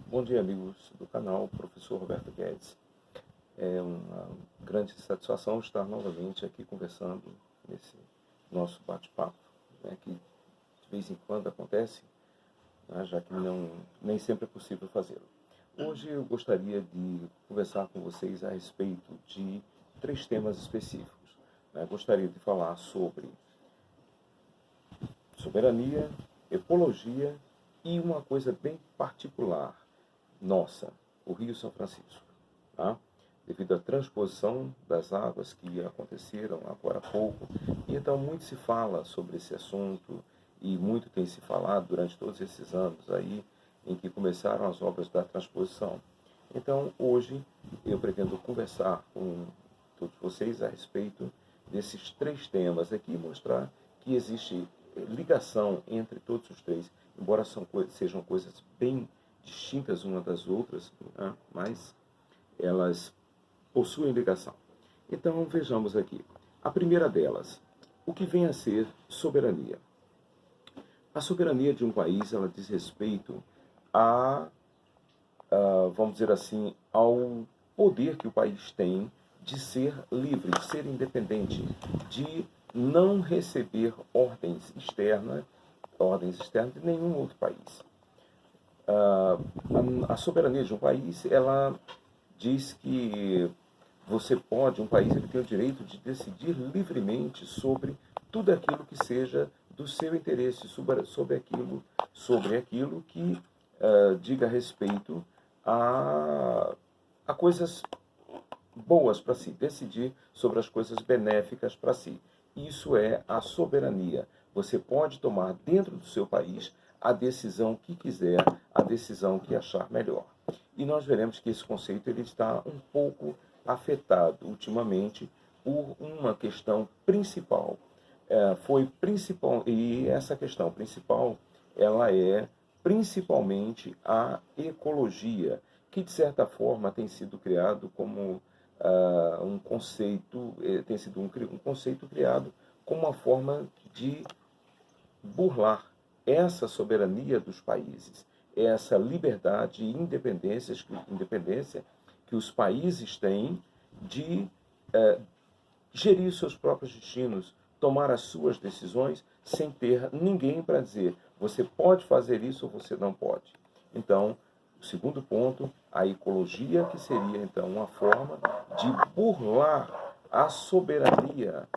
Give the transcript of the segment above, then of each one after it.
Bom dia, amigos do canal Professor Roberto Guedes. É uma grande satisfação estar novamente aqui conversando nesse nosso bate-papo, né, que de vez em quando acontece, né, já que nem sempre é possível fazê-lo. Hoje eu gostaria de conversar com vocês a respeito de três temas específicos, né. Gostaria de falar sobre soberania, ecologia e uma coisa bem particular nossa, o Rio São Francisco. Tá? Devido à transposição das águas que aconteceram agora há pouco, e então muito se fala sobre esse assunto e muito tem se falado durante todos esses anos aí em que começaram as obras da transposição. Então, hoje eu pretendo conversar com todos vocês a respeito desses três temas aqui e mostrar que existe ligação entre todos os três, embora sejam coisas bem distintas umas das outras, né? Mas elas possuem ligação. Então vejamos aqui. A primeira delas, o que vem a ser soberania? A soberania de um país, ela diz respeito vamos dizer assim, ao poder que o país tem de ser livre, de ser independente, de não receber ordens externas de nenhum outro país. A soberania de um país, ela diz que um país ele tem o direito de decidir livremente sobre tudo aquilo que seja do seu interesse, sobre aquilo que diga respeito a coisas boas para si, decidir sobre as coisas benéficas para si. Isso é a soberania. Você pode tomar dentro do seu país a decisão que quiser, a decisão que achar melhor. E nós veremos que esse conceito ele está um pouco afetado ultimamente por uma questão principal. E essa questão principal ela é principalmente a ecologia, que de certa forma tem sido criado como um conceito, tem sido um conceito criado como uma forma de burlar essa soberania dos países, essa liberdade e independência que os países têm de gerir seus próprios destinos, tomar as suas decisões sem ter ninguém para dizer você pode fazer isso ou você não pode. Então, o segundo ponto, a ecologia, que seria então uma forma de burlar a soberania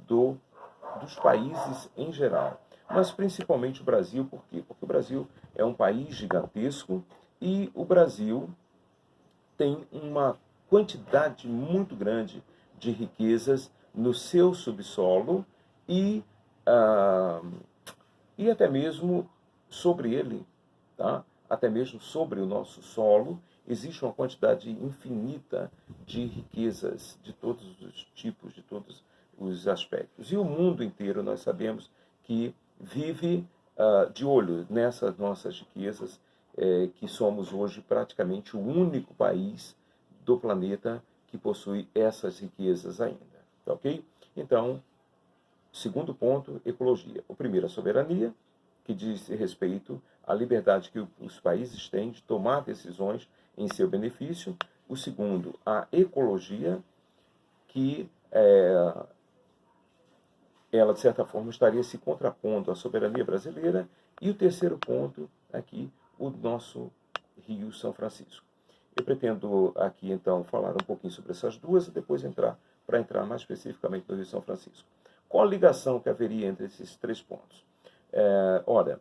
dos países em geral. Mas principalmente o Brasil, por quê? Porque o Brasil é um país gigantesco e o Brasil tem uma quantidade muito grande de riquezas no seu subsolo e, ah, e até mesmo sobre ele, tá? Até mesmo sobre o nosso solo, existe uma quantidade infinita de riquezas de todos os tipos, de todos os aspectos. E o mundo inteiro, nós sabemos que vive de olho nessas nossas riquezas, que somos hoje praticamente o único país do planeta que possui essas riquezas ainda. Tá ok? Então, segundo ponto, ecologia. O primeiro, a soberania, que diz respeito à liberdade que os países têm de tomar decisões em seu benefício. O segundo, a ecologia, que ela, de certa forma, estaria se contrapondo à soberania brasileira. E o terceiro ponto, aqui, o nosso Rio São Francisco. Eu pretendo aqui, então, falar um pouquinho sobre essas duas e depois para entrar mais especificamente no Rio São Francisco. Qual a ligação que haveria entre esses três pontos? Olha,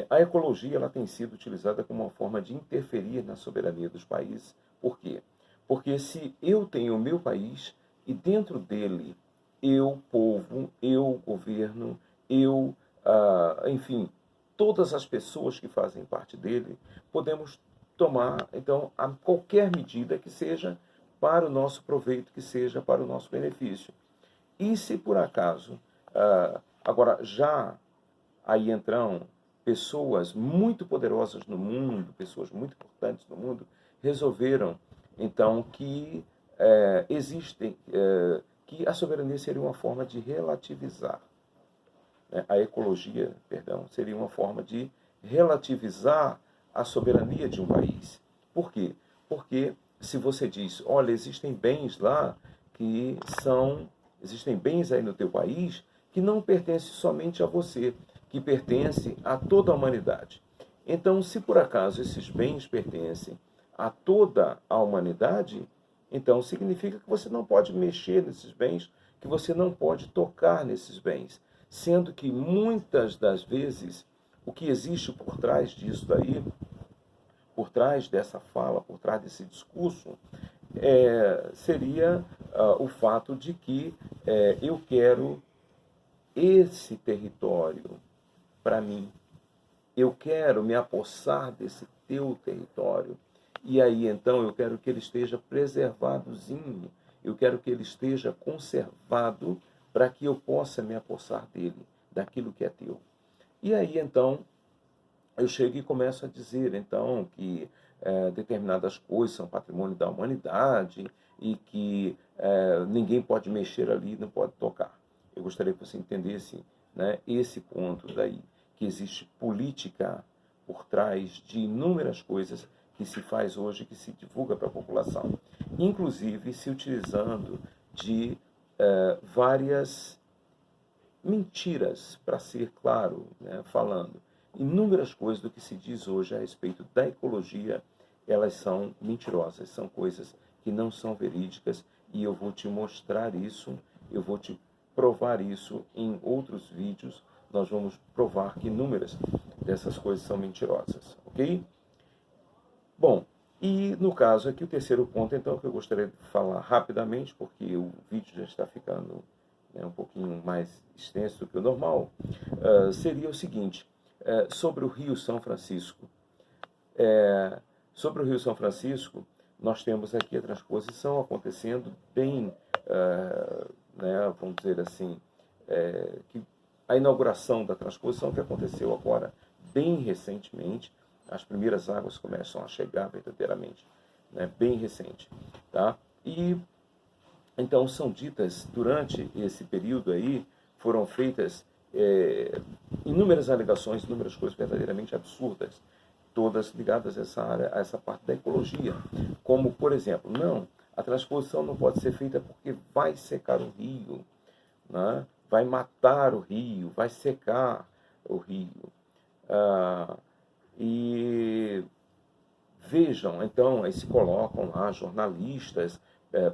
a ecologia ela tem sido utilizada como uma forma de interferir na soberania dos países. Por quê? Porque se eu tenho o meu país e dentro dele eu, povo, eu, governo, eu, enfim, todas as pessoas que fazem parte dele, podemos tomar, então, qualquer medida que seja para o nosso proveito, que seja para o nosso benefício. E se por acaso, agora já aí entram pessoas muito poderosas no mundo, pessoas muito importantes no mundo, resolveram então que que a soberania seria uma forma de relativizar, né? A ecologia, perdão, seria uma forma de relativizar a soberania de um país. Por quê? Porque se você diz, olha, existem bens lá que são, existem bens aí no teu país que não pertencem somente a você, que pertencem a toda a humanidade. Então, se por acaso esses bens pertencem a toda a humanidade, então significa que você não pode mexer nesses bens, que você não pode tocar nesses bens. Sendo que muitas das vezes o que existe por trás disso daí, por trás dessa fala, por trás desse discurso, seria o fato de que eu quero esse território para mim. Eu quero me apossar desse teu território. E aí, então, eu quero que ele esteja preservadozinho. Eu quero que ele esteja conservado para que eu possa me apossar dele, daquilo que é teu. E aí, então, eu chego e começo a dizer, então, que determinadas coisas são patrimônio da humanidade e que ninguém pode mexer ali, não pode tocar. Eu gostaria que você entendesse, né, esse ponto daí, que existe política por trás de inúmeras coisas que se faz hoje, que se divulga para a população, inclusive se utilizando de várias mentiras, para ser claro, né, falando. Inúmeras coisas do que se diz hoje a respeito da ecologia, elas são mentirosas, são coisas que não são verídicas, e eu vou te mostrar isso, eu vou te provar isso em outros vídeos. Nós vamos provar que inúmeras dessas coisas são mentirosas, ok? Bom, e no caso aqui o terceiro ponto, então, que eu gostaria de falar rapidamente, porque o vídeo já está ficando um pouquinho mais extenso do que o normal, seria o seguinte, sobre o Rio São Francisco. Sobre o Rio São Francisco, nós temos aqui a transposição acontecendo bem, né, vamos dizer assim, que a inauguração da transposição que aconteceu agora, bem recentemente, as primeiras águas começam a chegar verdadeiramente, né, bem recente, tá? E então são ditas, durante esse período aí, foram feitas inúmeras alegações, inúmeras coisas verdadeiramente absurdas, todas ligadas a essa área, a essa parte da ecologia. Como, por exemplo, não, a transposição não pode ser feita porque vai secar o rio, né? Vai matar o rio, vai secar o rio. E vejam, então, aí se colocam lá jornalistas,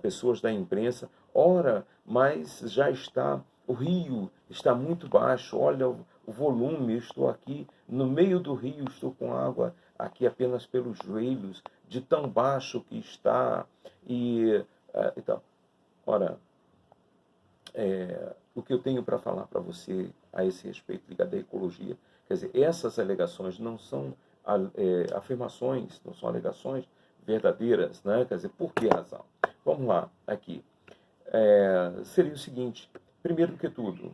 pessoas da imprensa, ora, mas já está, o rio está muito baixo, olha o volume, eu estou aqui no meio do rio, estou com água aqui apenas pelos joelhos, de tão baixo que está, e então, ora, o que eu tenho para falar para você a esse respeito ligado à ecologia, quer dizer, essas alegações não são afirmações, não são alegações verdadeiras, né? Quer dizer, por que razão? Vamos lá, aqui. Seria o seguinte, primeiro que tudo,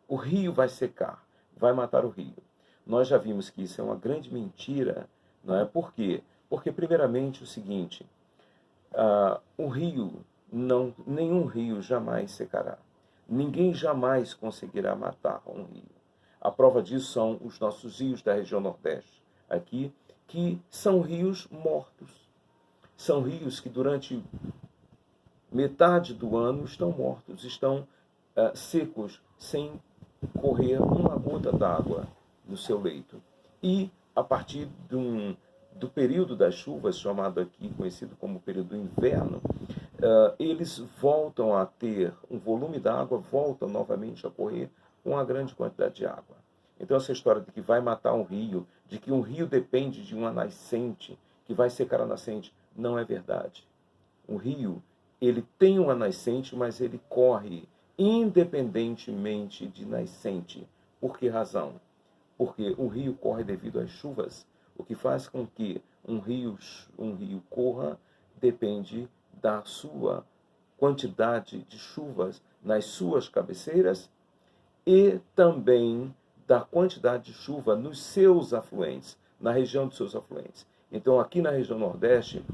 o rio vai secar, vai matar o rio. Nós já vimos que isso é uma grande mentira, não é? Por quê? Porque, primeiramente, o seguinte, o rio, nenhum rio jamais secará. Ninguém jamais conseguirá matar um rio. A prova disso são os nossos rios da região Nordeste, aqui, que são rios mortos. São rios que durante metade do ano estão mortos, estão secos, sem correr uma gota d'água no seu leito. E a partir do período das chuvas, chamado aqui, conhecido como período do inverno, eles voltam a ter um volume d'água, voltam novamente a correr com uma grande quantidade de água. Então essa história de que vai matar um rio, de que um rio depende de uma nascente, que vai secar a nascente, não é verdade. Um rio, ele tem uma nascente, mas ele corre independentemente de nascente. Por que razão? Porque um rio corre devido às chuvas. O que faz com que um rio corra depende da sua quantidade de chuvas nas suas cabeceiras e também da quantidade de chuva nos seus afluentes, na região dos seus afluentes. Então, aqui na região Nordeste,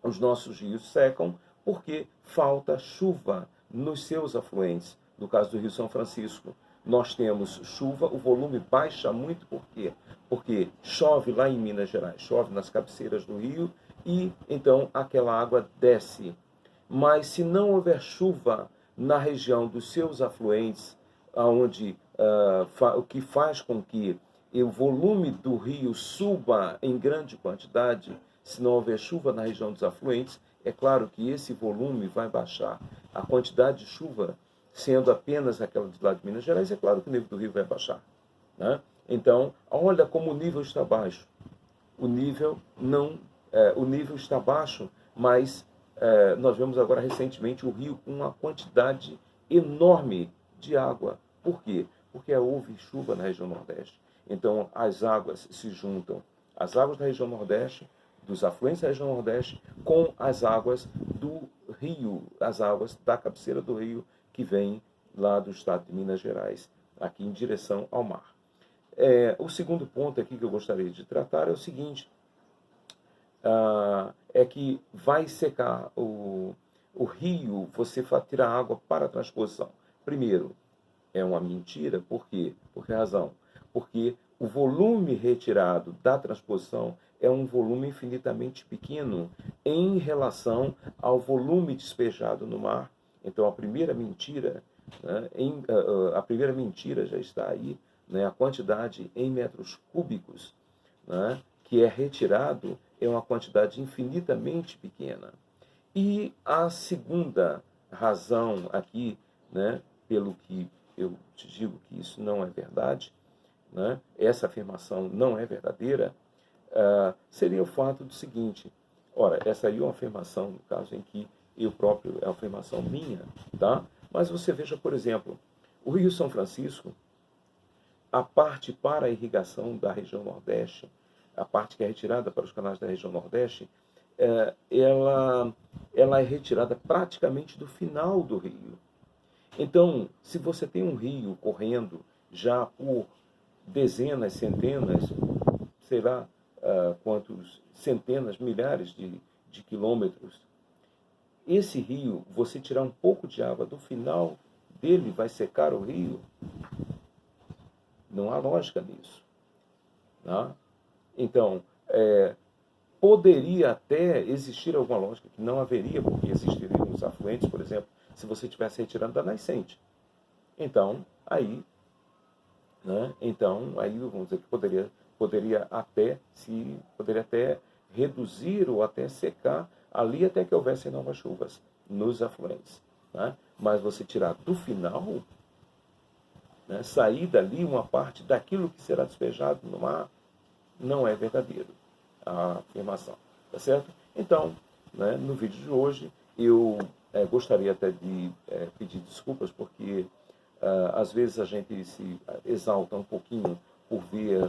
os nossos rios secam porque falta chuva nos seus afluentes. No caso do Rio São Francisco, nós temos chuva, o volume baixa muito, por quê? Porque chove lá em Minas Gerais, chove nas cabeceiras do rio, e então aquela água desce. Mas se não houver chuva na região dos seus afluentes, onde o que faz com que o volume do rio suba em grande quantidade, se não houver chuva na região dos afluentes, é claro que esse volume vai baixar. A quantidade de chuva, sendo apenas aquela de lá de Minas Gerais, é claro que o nível do rio vai baixar, né? Então, olha como o nível está baixo. O nível não, o nível está baixo, mas nós vemos agora recentemente o rio com uma quantidade enorme de água. Por quê? Porque houve chuva na região Nordeste. Então, as águas se juntam, as águas da região Nordeste, dos afluentes da região Nordeste, com as águas do rio, as águas da cabeceira do rio, que vem lá do estado de Minas Gerais, aqui em direção ao mar. O segundo ponto aqui que eu gostaria de tratar é o seguinte, é que vai secar o rio, você tirar água para a transposição. Primeiro, é uma mentira, por quê? Por que razão? Porque o volume retirado da transposição é um volume infinitamente pequeno em relação ao volume despejado no mar. Então, a primeira mentira, né, a primeira mentira já está aí, né, a quantidade em metros cúbicos, né, que é retirado é uma quantidade infinitamente pequena. E a segunda razão aqui, né, pelo que eu te digo que isso não é verdade, né, essa afirmação não é verdadeira, seria o fato do seguinte, ora, essa aí é uma afirmação, no caso em que eu próprio, é uma afirmação minha, tá? Mas você veja, por exemplo, o Rio São Francisco, a parte para a irrigação da região Nordeste, a parte que é retirada para os canais da região Nordeste, ela é retirada praticamente do final do rio. Então, se você tem um rio correndo já por dezenas, centenas, sei lá quantos, centenas, milhares de quilômetros, esse rio, você tirar um pouco de água do final dele, vai secar o rio? Não há lógica nisso. Tá? Então, poderia até existir alguma lógica, que não haveria, porque existiriam os afluentes, por exemplo, se você estivesse retirando da nascente. Então, aí, né, vamos dizer que poderia até reduzir ou até secar ali até que houvessem novas chuvas nos afluentes. Né? Mas você tirar do final, né, sair dali uma parte daquilo que será despejado no mar, não é verdadeiro a afirmação, tá certo? Então, né, no vídeo de hoje, eu gostaria até de pedir desculpas, porque às vezes a gente se exalta um pouquinho por ver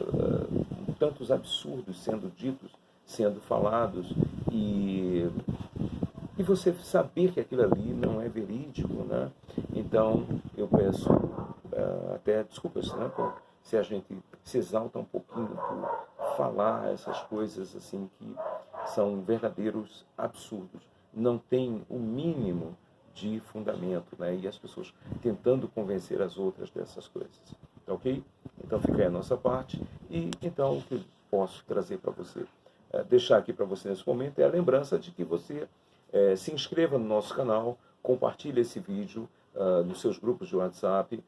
tantos absurdos sendo ditos, sendo falados, e você saber que aquilo ali não é verídico, né? Então, eu peço até desculpas, né, se a gente se exalta um pouquinho por falar essas coisas assim que são verdadeiros absurdos, não tem o mínimo de fundamento, né? E as pessoas tentando convencer as outras dessas coisas, tá ok? Então fica aí a nossa parte, e então o que eu posso trazer para você, deixar aqui para você nesse momento é a lembrança de que você se inscreva no nosso canal, compartilhe esse vídeo nos seus grupos de WhatsApp,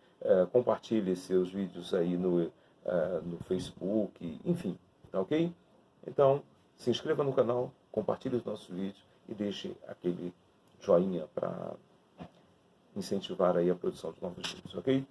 compartilhe seus vídeos aí no Facebook, enfim, tá ok? Então, se inscreva no canal, compartilhe os nossos vídeos e deixe aquele joinha para incentivar aí a produção de novos vídeos, ok?